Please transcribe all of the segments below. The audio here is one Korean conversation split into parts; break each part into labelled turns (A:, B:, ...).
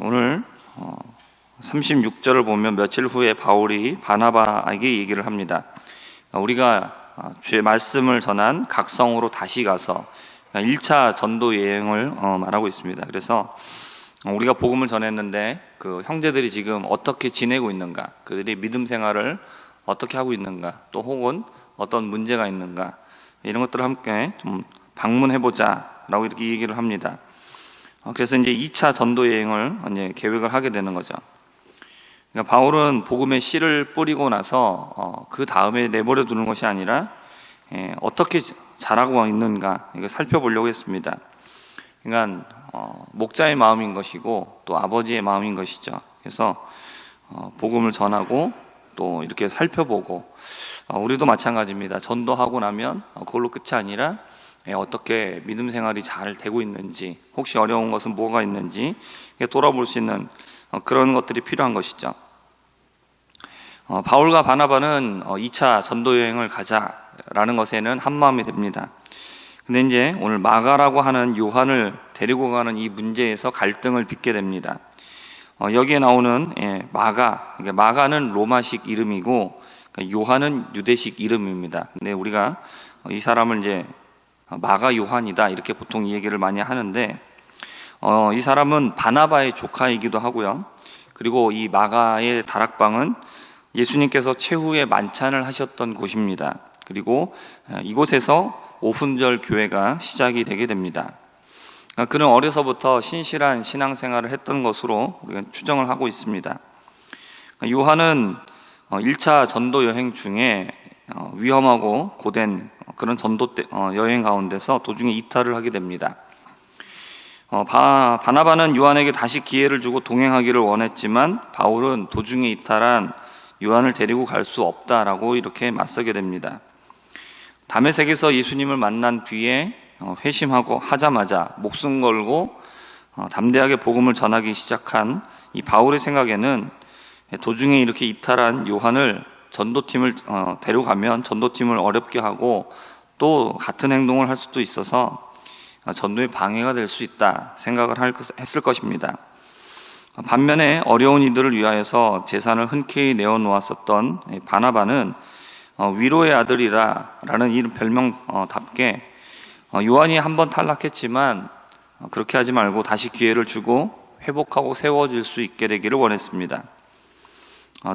A: 오늘 36절을 보면 며칠 후에 바울이 바나바에게 얘기를 합니다. 우리가 주의 말씀을 전한 각 성으로 다시 가서 1차 전도 여행을 말하고 있습니다. 그래서 우리가 복음을 전했는데 그 형제들이 지금 어떻게 지내고 있는가, 그들이 믿음 생활을 어떻게 하고 있는가, 또 혹은 어떤 문제가 있는가, 이런 것들을 함께 좀 방문해보자 라고 이렇게 얘기를 합니다. 그래서 이제 2차 전도 여행을 이제 계획을 하게 되는 거죠. 그러니까 바울은 복음의 씨를 뿌리고 나서 그 다음에 내버려 두는 것이 아니라 어떻게 자라고 있는가 이거 살펴보려고 했습니다. 그러니까 목자의 마음인 것이고 또 아버지의 마음인 것이죠. 그래서 복음을 전하고 또 이렇게 살펴보고 우리도 마찬가지입니다. 전도하고 나면 그걸로 끝이 아니라 어떻게 믿음 생활이 잘 되고 있는지, 혹시 어려운 것은 뭐가 있는지 돌아볼 수 있는 그런 것들이 필요한 것이죠. 바울과 바나바는 2차 전도 여행을 가자라는 것에는 한마음이 됩니다. 근데 이제 오늘 마가라고 하는 요한을 데리고 가는 이 문제에서 갈등을 빚게 됩니다. 여기에 나오는 마가는 로마식 이름이고 요한은 유대식 이름입니다. 근데 우리가 이 사람을 이제 마가 요한이다 이렇게 보통 이 얘기를 많이 하는데 이 사람은 바나바의 조카이기도 하고요. 그리고 이 마가의 다락방은 예수님께서 최후의 만찬을 하셨던 곳입니다. 그리고 이곳에서 오순절 교회가 시작이 되게 됩니다. 그는 어려서부터 신실한 신앙생활을 했던 것으로 우리가 추정을 하고 있습니다. 요한은 1차 전도 여행 중에 위험하고 고된 그런 전도 여행 가운데서 도중에 이탈을 하게 됩니다. 바나바는 요한에게 다시 기회를 주고 동행하기를 원했지만 바울은 도중에 이탈한 요한을 데리고 갈 수 없다라고 이렇게 맞서게 됩니다. 다메섹에서 예수님을 만난 뒤에 회심하고 하자마자 목숨 걸고 담대하게 복음을 전하기 시작한 이 바울의 생각에는 도중에 이렇게 이탈한 요한을 전도팀을 데려가면 전도팀을 어렵게 하고 또 같은 행동을 할 수도 있어서 전도에 방해가 될 수 있다 생각을 했을 것입니다. 반면에 어려운 이들을 위하여서 재산을 흔쾌히 내어놓았었던 바나바는 위로의 아들이라 라는 이름 별명답게 요한이 한번 탈락했지만 그렇게 하지 말고 다시 기회를 주고 회복하고 세워질 수 있게 되기를 원했습니다.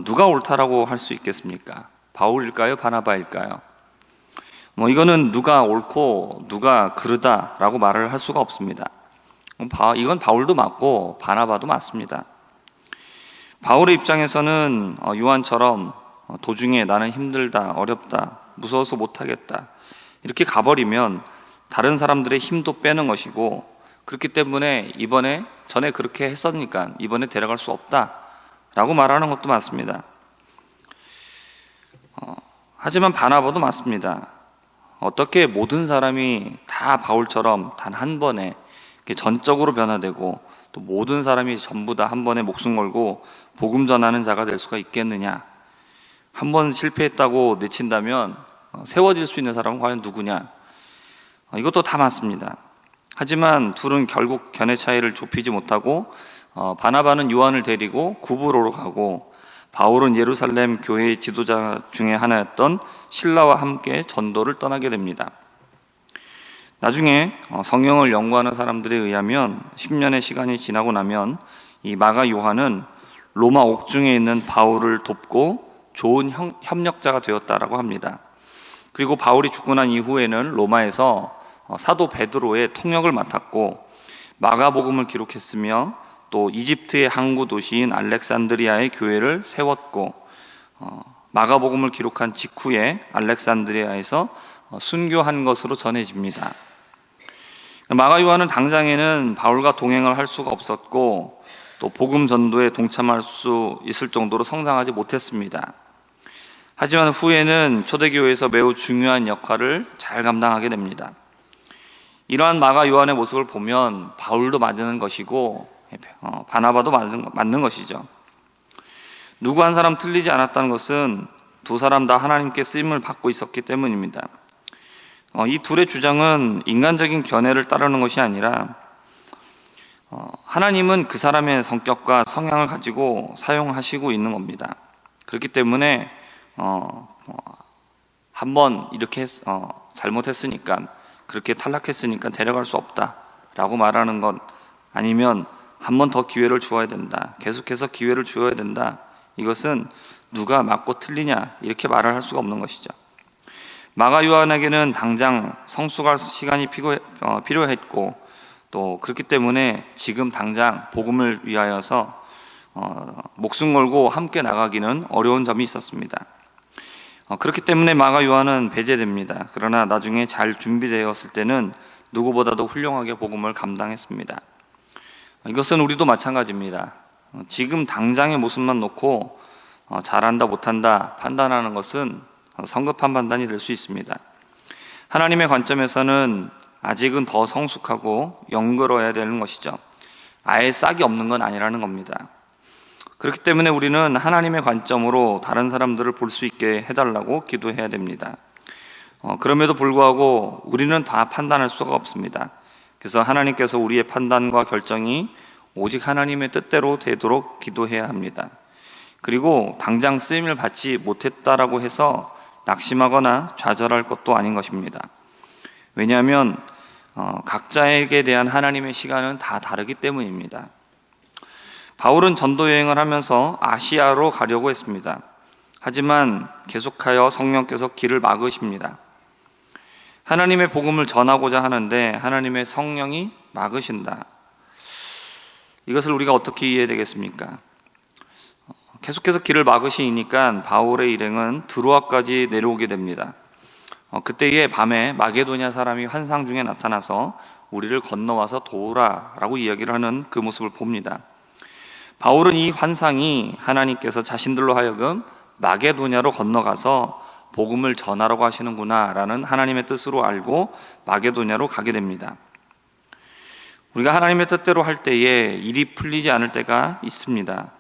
A: 누가 옳다라고 할 수 있겠습니까? 바울일까요? 바나바일까요? 이거는 누가 옳고 누가 그르다라고 말을 할 수가 없습니다. 이건 바울도 맞고 바나바도 맞습니다. 바울의 입장에서는 요한처럼 도중에 나는 힘들다, 어렵다, 무서워서 못하겠다 이렇게 가버리면 다른 사람들의 힘도 빼는 것이고, 그렇기 때문에 전에 그렇게 했으니까 이번에 데려갈 수 없다 라고 말하는 것도 맞습니다. 하지만 바나바도 맞습니다. 어떻게 모든 사람이 다 바울처럼 단 한 번에 전적으로 변화되고 또 모든 사람이 전부 다 한 번에 목숨 걸고 복음 전하는 자가 될 수가 있겠느냐? 한 번 실패했다고 내친다면 세워질 수 있는 사람은 과연 누구냐? 이것도 다 맞습니다. 하지만 둘은 결국 견해 차이를 좁히지 못하고 바나바는 요한을 데리고 구브로로 가고 바울은 예루살렘 교회의 지도자 중에 하나였던 실라와 함께 전도를 떠나게 됩니다. 나중에 성경을 연구하는 사람들에 의하면 10년의 시간이 지나고 나면 이 마가 요한은 로마 옥중에 있는 바울을 돕고 좋은 협력자가 되었다라고 합니다. 그리고 바울이 죽고 난 이후에는 로마에서 사도 베드로의 통역을 맡았고 마가복음을 기록했으며 또 이집트의 항구 도시인 알렉산드리아의 교회를 세웠고 마가복음을 기록한 직후에 알렉산드리아에서 순교한 것으로 전해집니다. 마가 요한은 당장에는 바울과 동행을 할 수가 없었고 또 복음 전도에 동참할 수 있을 정도로 성장하지 못했습니다. 하지만 후에는 초대교회에서 매우 중요한 역할을 잘 감당하게 됩니다. 이러한 마가 요한의 모습을 보면 바울도 맞는 것이고 바나바도 맞는 것이죠. 누구 한 사람 틀리지 않았다는 것은 두 사람 다 하나님께 쓰임을 받고 있었기 때문입니다. 이 둘의 주장은 인간적인 견해를 따르는 것이 아니라 하나님은 그 사람의 성격과 성향을 가지고 사용하시고 있는 겁니다. 그렇기 때문에 한번 이렇게 잘못했으니까, 그렇게 탈락했으니까 데려갈 수 없다라고 말하는 것, 아니면 한 번 더 기회를 주어야 된다, 계속해서 기회를 주어야 된다, 이것은 누가 맞고 틀리냐 이렇게 말을 할 수가 없는 것이죠. 마가 요한에게는 당장 성숙할 시간이 필요했고, 또 그렇기 때문에 지금 당장 복음을 위하여서 목숨 걸고 함께 나가기는 어려운 점이 있었습니다. 그렇기 때문에 마가 요한은 배제됩니다. 그러나 나중에 잘 준비되었을 때는 누구보다도 훌륭하게 복음을 감당했습니다. 이것은 우리도 마찬가지입니다. 지금 당장의 모습만 놓고 잘한다 못한다 판단하는 것은 성급한 판단이 될 수 있습니다. 하나님의 관점에서는 아직은 더 성숙하고 영글어야 되는 것이죠. 아예 싹이 없는 건 아니라는 겁니다. 그렇기 때문에 우리는 하나님의 관점으로 다른 사람들을 볼 수 있게 해달라고 기도해야 됩니다. 그럼에도 불구하고 우리는 다 판단할 수가 없습니다. 그래서 하나님께서 우리의 판단과 결정이 오직 하나님의 뜻대로 되도록 기도해야 합니다. 그리고 당장 쓰임을 받지 못했다라고 해서 낙심하거나 좌절할 것도 아닌 것입니다. 왜냐하면 각자에게 대한 하나님의 시간은 다 다르기 때문입니다. 바울은 전도 여행을 하면서 아시아로 가려고 했습니다. 하지만 계속하여 성령께서 길을 막으십니다. 하나님의 복음을 전하고자 하는데 하나님의 성령이 막으신다. 이것을 우리가 어떻게 이해해야 되겠습니까? 계속해서 길을 막으시니까 바울의 일행은 드로아까지 내려오게 됩니다. 그때의 밤에 마게도냐 사람이 환상 중에 나타나서 우리를 건너와서 도우라라고 이야기를 하는 그 모습을 봅니다. 바울은 이 환상이 하나님께서 자신들로 하여금 마게도냐로 건너가서 복음을 전하라고 하시는구나 라는 하나님의 뜻으로 알고 마게도냐로 가게 됩니다. 우리가 하나님의 뜻대로 할 때에 일이 풀리지 않을 때가 있습니다.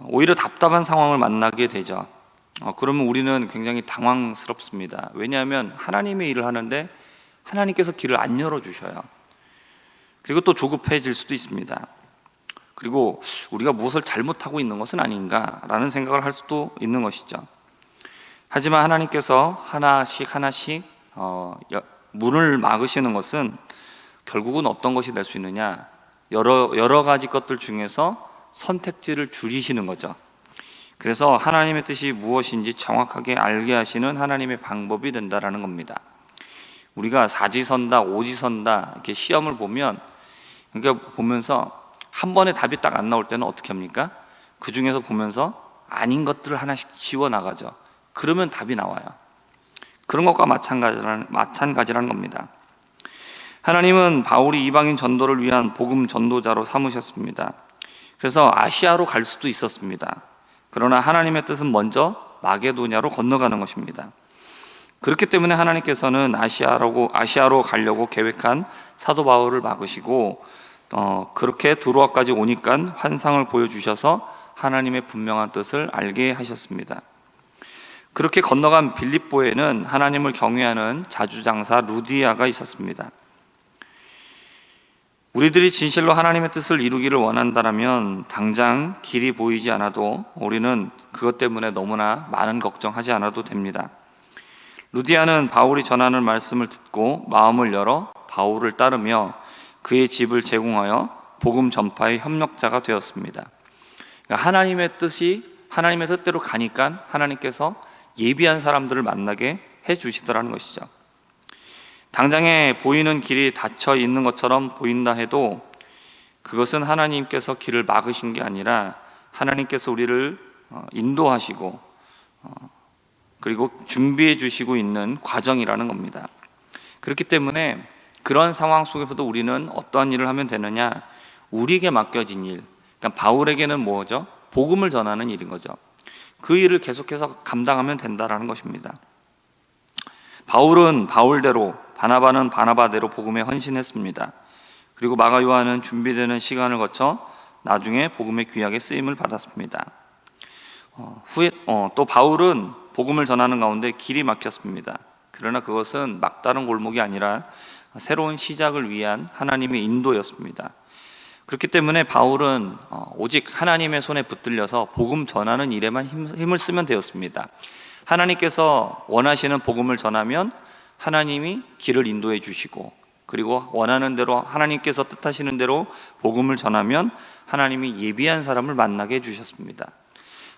A: 오히려 답답한 상황을 만나게 되죠. 그러면 우리는 굉장히 당황스럽습니다. 왜냐하면 하나님의 일을 하는데 하나님께서 길을 안 열어주셔요. 그리고 또 조급해질 수도 있습니다. 그리고 우리가 무엇을 잘못하고 있는 것은 아닌가라는 생각을 할 수도 있는 것이죠. 하지만 하나님께서 하나씩 문을 막으시는 것은 결국은 어떤 것이 될 수 있느냐, 여러 가지 것들 중에서 선택지를 줄이시는 거죠. 그래서 하나님의 뜻이 무엇인지 정확하게 알게 하시는 하나님의 방법이 된다라는 겁니다. 우리가 사지선다, 오지선다 이렇게 시험을 보면, 그러니까 보면서 한 번에 답이 딱 안 나올 때는 어떻게 합니까? 그 중에서 보면서 아닌 것들을 하나씩 지워 나가죠. 그러면 답이 나와요. 그런 것과 마찬가지라는 겁니다. 하나님은 바울이 이방인 전도를 위한 복음 전도자로 삼으셨습니다. 그래서 아시아로 갈 수도 있었습니다. 그러나 하나님의 뜻은 먼저 마게도냐로 건너가는 것입니다. 그렇기 때문에 하나님께서는 아시아로 가려고 계획한 사도 바울을 막으시고, 그렇게 드로아까지 오니까 환상을 보여주셔서 하나님의 분명한 뜻을 알게 하셨습니다. 그렇게 건너간 빌립보에는 하나님을 경외하는 자주장사 루디아가 있었습니다. 우리들이 진실로 하나님의 뜻을 이루기를 원한다면 당장 길이 보이지 않아도 우리는 그것 때문에 너무나 많은 걱정하지 않아도 됩니다. 루디아는 바울이 전하는 말씀을 듣고 마음을 열어 바울을 따르며 그의 집을 제공하여 복음 전파의 협력자가 되었습니다. 그러니까 하나님의 뜻대로 가니까 하나님께서 예비한 사람들을 만나게 해주시더라는 것이죠. 당장에 보이는 길이 닫혀 있는 것처럼 보인다 해도 그것은 하나님께서 길을 막으신 게 아니라 하나님께서 우리를 인도하시고 그리고 준비해 주시고 있는 과정이라는 겁니다. 그렇기 때문에 그런 상황 속에서도 우리는 어떠한 일을 하면 되느냐, 우리에게 맡겨진 일, 그러니까 바울에게는 뭐죠? 복음을 전하는 일인 거죠. 그 일을 계속해서 감당하면 된다라는 것입니다. 바울은 바울대로, 바나바는 바나바대로 복음에 헌신했습니다. 그리고 마가 요한은 준비되는 시간을 거쳐 나중에 복음의 귀하게 쓰임을 받았습니다. 또 바울은 복음을 전하는 가운데 길이 막혔습니다. 그러나 그것은 막다른 골목이 아니라 새로운 시작을 위한 하나님의 인도였습니다. 그렇기 때문에 바울은 오직 하나님의 손에 붙들려서 복음 전하는 일에만 힘을 쓰면 되었습니다. 하나님께서 원하시는 복음을 전하면 하나님이 길을 인도해 주시고, 그리고 원하는 대로 하나님께서 뜻하시는 대로 복음을 전하면 하나님이 예비한 사람을 만나게 해주셨습니다.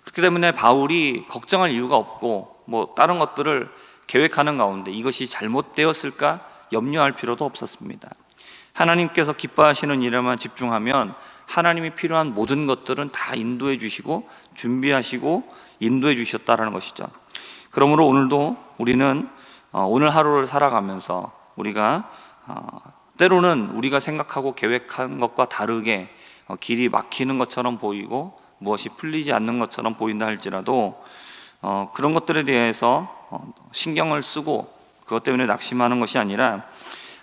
A: 그렇기 때문에 바울이 걱정할 이유가 없고 다른 것들을 계획하는 가운데 이것이 잘못되었을까 염려할 필요도 없었습니다. 하나님께서 기뻐하시는 일에만 집중하면 하나님이 필요한 모든 것들은 다 인도해 주시고 준비하시고 인도해 주셨다라는 것이죠. 그러므로 오늘도 우리는 오늘 하루를 살아가면서 우리가 때로는 우리가 생각하고 계획한 것과 다르게 길이 막히는 것처럼 보이고 무엇이 풀리지 않는 것처럼 보인다 할지라도 그런 것들에 대해서 신경을 쓰고 그것 때문에 낙심하는 것이 아니라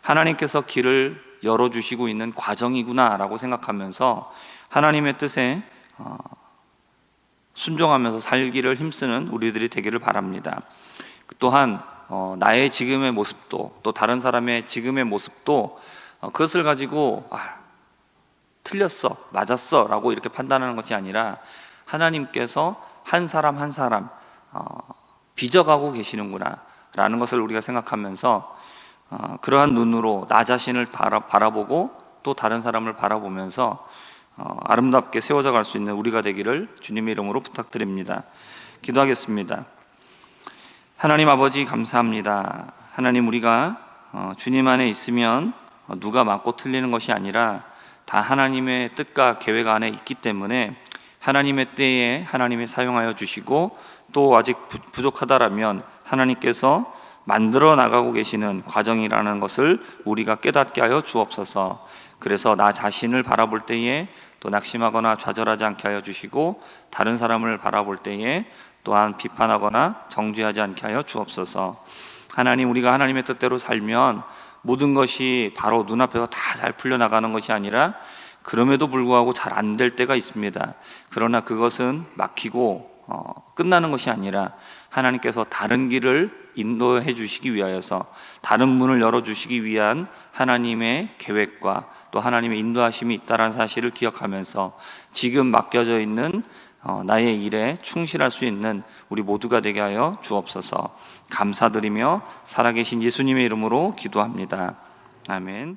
A: 하나님께서 길을 열어주시고 있는 과정이구나 라고 생각하면서 하나님의 뜻에 순종하면서 살기를 힘쓰는 우리들이 되기를 바랍니다. 또한 나의 지금의 모습도 또 다른 사람의 지금의 모습도 그것을 가지고 틀렸어, 맞았어 라고 이렇게 판단하는 것이 아니라 하나님께서 한 사람 한 사람 빚어가고 계시는구나 라는 것을 우리가 생각하면서 그러한 눈으로 나 자신을 바라보고 또 다른 사람을 바라보면서 아름답게 세워져 갈 수 있는 우리가 되기를 주님의 이름으로 부탁드립니다. 기도하겠습니다. 하나님 아버지 감사합니다. 하나님, 우리가 주님 안에 있으면 누가 맞고 틀리는 것이 아니라 다 하나님의 뜻과 계획 안에 있기 때문에 하나님의 때에 하나님이 사용하여 주시고 또 아직 부족하다라면 하나님께서 만들어 나가고 계시는 과정이라는 것을 우리가 깨닫게 하여 주옵소서. 그래서 나 자신을 바라볼 때에 또 낙심하거나 좌절하지 않게 하여 주시고 다른 사람을 바라볼 때에 또한 비판하거나 정죄하지 않게 하여 주옵소서. 하나님, 우리가 하나님의 뜻대로 살면 모든 것이 바로 눈앞에서 다 잘 풀려나가는 것이 아니라 그럼에도 불구하고 잘 안 될 때가 있습니다. 그러나 그것은 막히고 끝나는 것이 아니라 하나님께서 다른 길을 인도해 주시기 위하여서 다른 문을 열어주시기 위한 하나님의 계획과 또 하나님의 인도하심이 있다는 사실을 기억하면서 지금 맡겨져 있는 나의 일에 충실할 수 있는 우리 모두가 되게 하여 주옵소서. 감사드리며 살아계신 예수님의 이름으로 기도합니다. 아멘.